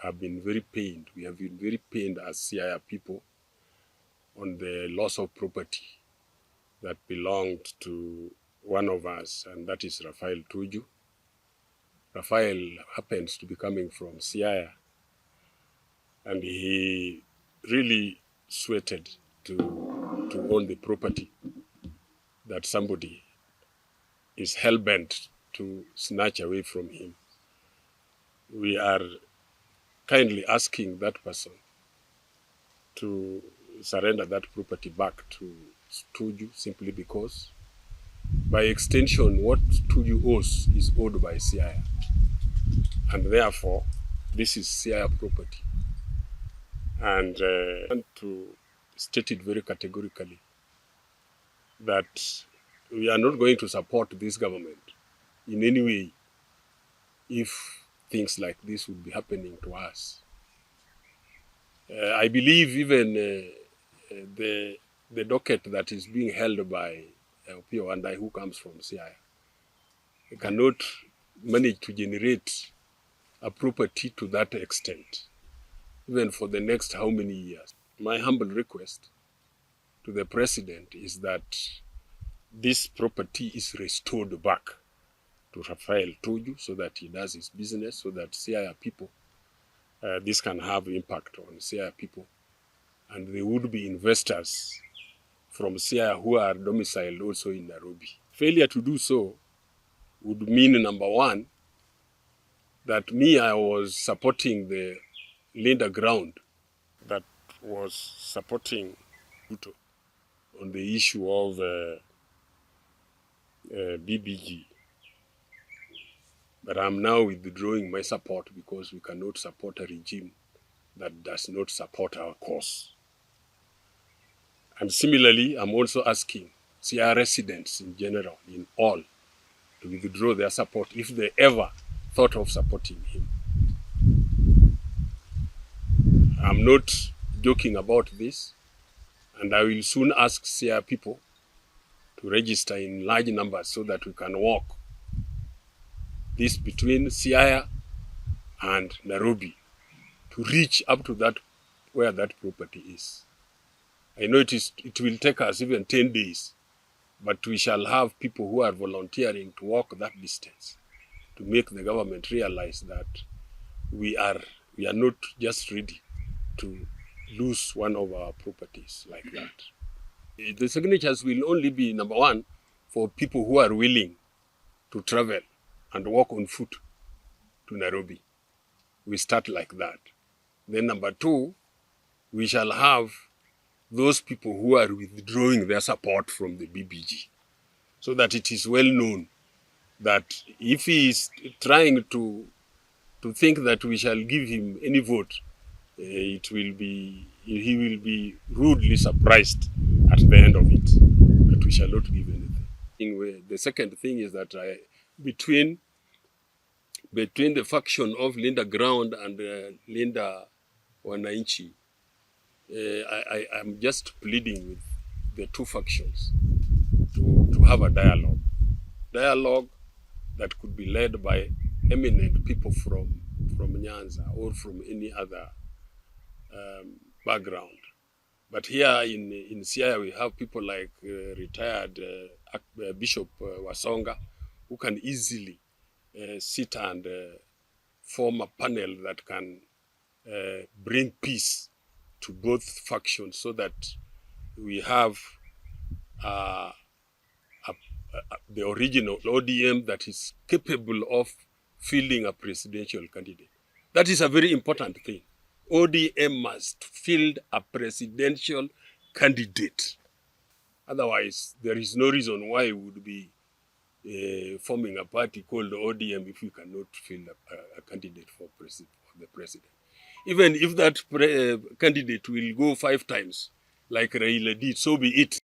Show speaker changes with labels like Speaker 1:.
Speaker 1: have been very pained. We have been very pained as Siaya people on the loss of property that belonged to one of us, and that is Raphael Tuju. Raphael happens to be coming from Siaya, and he really sweated to own the property that somebody is hell-bent to snatch away from him. We are kindly asking that person to surrender that property back to Tuju, simply because, by extension, what Tuju owes is owed by Siaya. And therefore, this is Siaya property. And I want to state it very categorically that we are not going to support this government in any way if things like this would be happening to us. I believe even the docket that is being held by Opiyo Wandayi, who comes from Siaya, cannot manage to generate a property to that extent, even for the next how many years. My humble request to the president is that this property is restored back to Raphael Tuju so that he does his business, so that Siaya people, this can have impact on Siaya people, and there would be investors from Siaya who are domiciled also in Nairobi. Failure to do so would mean, number one, that I was supporting the Linda ground that was supporting Ruto on the issue of BBG. But I'm now withdrawing my support because we cannot support a regime that does not support our cause. And similarly, I'm also asking Siaya residents in general, in all, to withdraw their support if they ever thought of supporting him. I'm not joking about this, and I will soon ask Siaya people to register in large numbers so that we can walk this between Siaya and Nairobi to reach up to that where that property is. I know it will take us even 10 days, but we shall have people who are volunteering to walk that distance to make the government realize that we are not just ready to lose one of our properties like that. The signatures will only be, number one, for people who are willing to travel and walk on foot to Nairobi. We start like that. Then number two, we shall have those people who are withdrawing their support from the BBG, so that it is well known that if he is trying to think that we shall give him any vote, he will be rudely surprised at the end of it, that we shall not give anything. The second thing is that between the faction of Linda Ground and Linda Wananchi, I'm just pleading with the two factions to have a dialogue that could be led by eminent people from Nyanza or from any other background. But here in Siaya, we have people like retired Bishop Wasonga, who can easily sit and form a panel that can bring peace to both factions, so that we have the original ODM that is capable of fielding a presidential candidate. That is a very important thing. ODM must field a presidential candidate. Otherwise, there is no reason why we would be forming a party called ODM if we cannot field a candidate for the president. Even if that candidate will go 5 times, like Raila did, so be it.